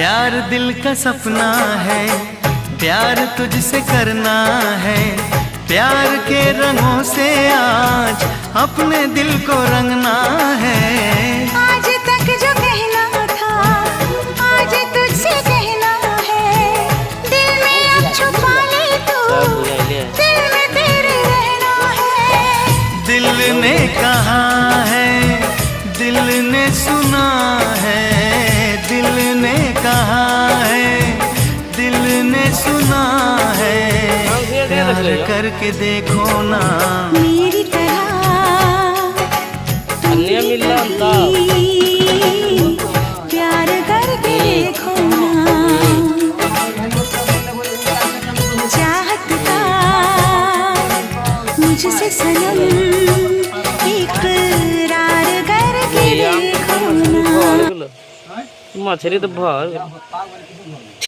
प्यार दिल का सपना है, प्यार तुझसे करना है। प्यार के रंगों से आज अपने दिल को रंगना है। आज तक जो कहना था आज तुझसे कहना है। दिल में अब छुपा ले तू, दिल में तेरे रहना है। दिल ने कहा है, दिल ने सुना है। दिल ने कहा है, दिल ने सुना है। प्यार करके देखो ना मेरी तरह प्यार करके देखो ना। चाहत का मुझसे सनम इकरार करके देखो ना। मछली तो भर